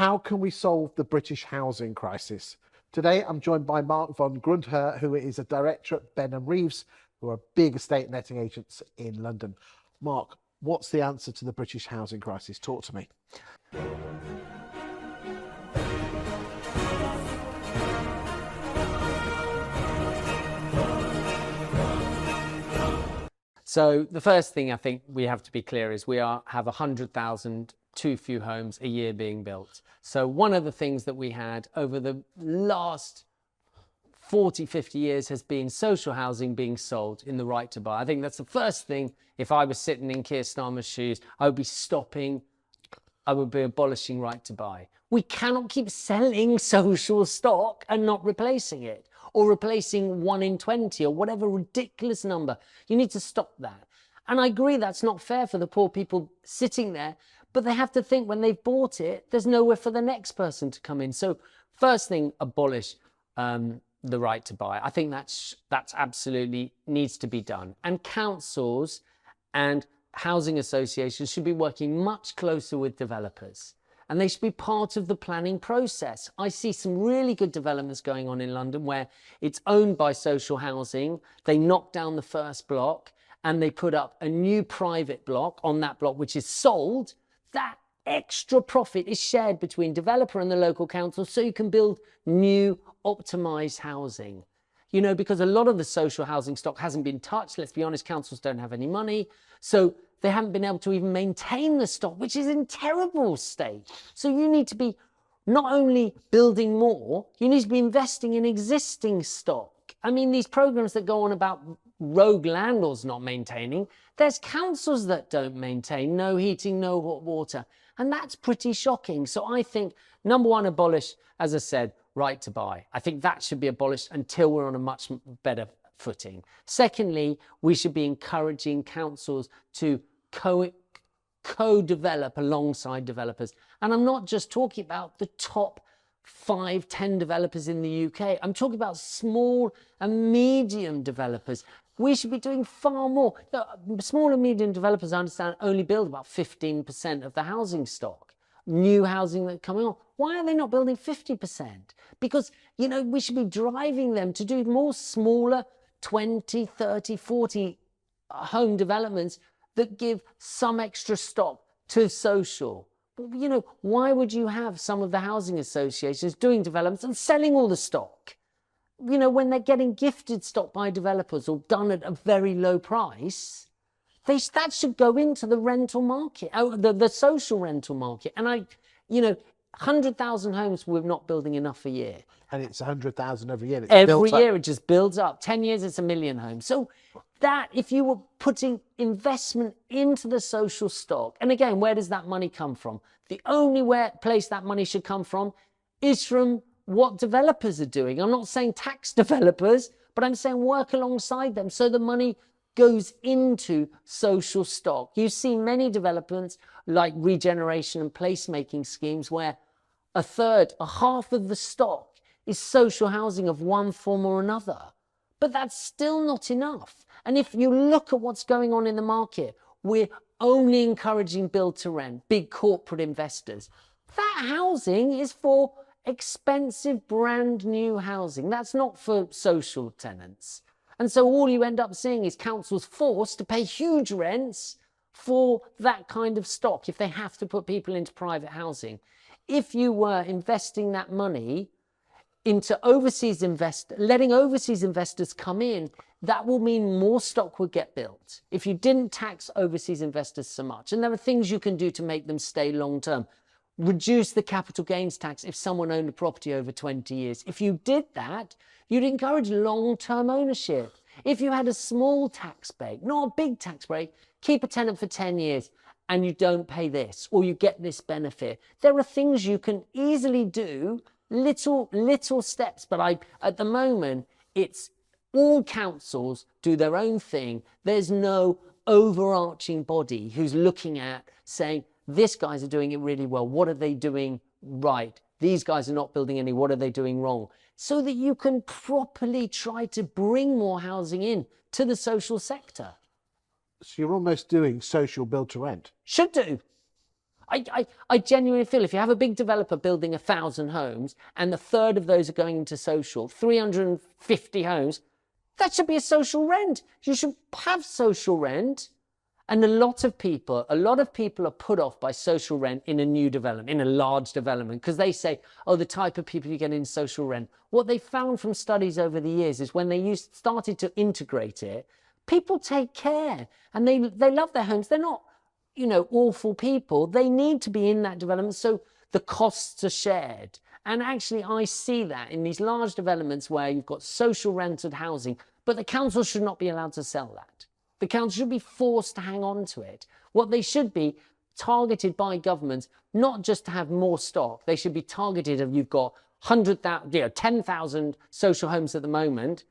How can we solve the British housing crisis? Today, I'm joined by Mark von Grundher, who is a director at Benham Reeves, who are big estate letting agents in London. Mark, what's the answer to the British housing crisis? Talk to me. So the first thing I think we have to be clear is we have 100,000 too few homes a year being built. So one of the things that we had over the last 40, 50 years has been social housing being sold in the right to buy. I think that's the first thing. If I was sitting in Keir Starmer's shoes, I would be abolishing right to buy. We cannot keep selling social stock and not replacing it, or replacing 1 in 20 or whatever ridiculous number. You need to stop that. And I agree that's not fair for the poor people sitting there, but they have to think when they've bought it, there's nowhere for the next person to come in. So first thing, abolish the right to buy. I think that's absolutely needs to be done. And councils and housing associations should be working much closer with developers, and they should be part of the planning process. I see some really good developments going on in London where it's owned by social housing. They knock down the first block and they put up a new private block on that block, which is sold. That extra profit is shared between developer and the local council, so you can build new optimized housing. You know, because a lot of the social housing stock hasn't been touched. Let's be honest, councils don't have any money. So they haven't been able to even maintain the stock, which is in terrible state. So you need to be not only building more, you need to be investing in existing stock. I mean, these programs that go on about rogue landlords not maintaining, there's councils that don't maintain, no heating, no hot water. And that's pretty shocking. So I think, number one, abolish, as I said, right to buy. I think that should be abolished until we're on a much better footing. Secondly, we should be encouraging councils to co-develop alongside developers. And I'm not just talking about the top 5, 10 developers in the UK. I'm talking about small and medium developers. We should be doing far more. Small and medium developers, I understand, only build about 15% of the housing stock. New housing that's coming on. Why are they not building 50%? Because, you know, we should be driving them to do more smaller 20, 30, 40 home developments that give some extra stock to social. But, you know, why would you have some of the housing associations doing developments and selling all the stock? You know, when they're getting gifted stock by developers or done at a very low price, that should go into the rental market, the social rental market. And you know, 100,000 homes we're not building enough a year. And it's 100,000 every year. Every year it just builds up. 10 years, it's 1 million homes. So that, if you were putting investment into the social stock, and again, where does that money come from? The only place that money should come from is from what developers are doing. I'm not saying tax developers, but I'm saying work alongside them so the money goes into social stock. You see many developments like regeneration and placemaking schemes where a half of the stock is social housing of one form or another. But that's still not enough. And if you look at what's going on in the market, we're only encouraging build to rent, big corporate investors. That housing is for expensive brand new housing. That's not for social tenants. And so all you end up seeing is councils forced to pay huge rents for that kind of stock if they have to put people into private housing. If you were investing that money into letting overseas investors come in, that will mean more stock would get built if you didn't tax overseas investors so much. And there are things you can do to make them stay long term. Reduce the capital gains tax if someone owned a property over 20 years. If you did that, you'd encourage long-term ownership. If you had a small tax break, not a big tax break, keep a tenant for 10 years and you don't pay this, or you get this benefit. There are things you can easily do, little steps, but at the moment, it's all councils do their own thing. There's no overarching body who's looking at saying, these guys are doing it really well. What are they doing right? These guys are not building any. What are they doing wrong? So that you can properly try to bring more housing in to the social sector. So you're almost doing social build to rent. Should do. I genuinely feel if you have a big developer building 1,000 homes and a third of those are going into social, 350 homes, that should be a social rent. You should have social rent. And a lot of people are put off by social rent in a new development, in a large development, because they say, oh, the type of people you get in social rent. What they found from studies over the years is when they started to integrate it, people take care and they love their homes. They're not, awful people. They need to be in that development. So the costs are shared. And actually, I see that in these large developments where you've got social rented housing, but the council should not be allowed to sell that. The council should be forced to hang on to it. What they should be targeted by governments, not just to have more stock. They should be targeted if you've got 10,000 social homes at the moment.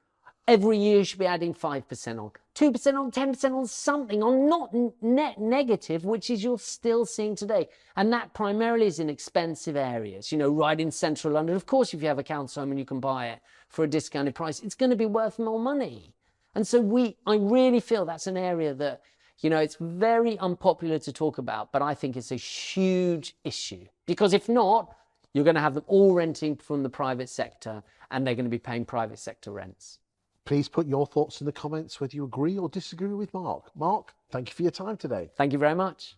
Every year you should be adding 5% on, 2% on, 10% on, something on, not net negative, which is you're still seeing today. And that primarily is in expensive areas, right in central London. Of course, if you have a council home and you can buy it for a discounted price, it's going to be worth more money. And so I really feel that's an area that, it's very unpopular to talk about, but I think it's a huge issue. Because if not, you're going to have them all renting from the private sector and they're going to be paying private sector rents. Please put your thoughts in the comments whether you agree or disagree with Mark. Mark, thank you for your time today. Thank you very much.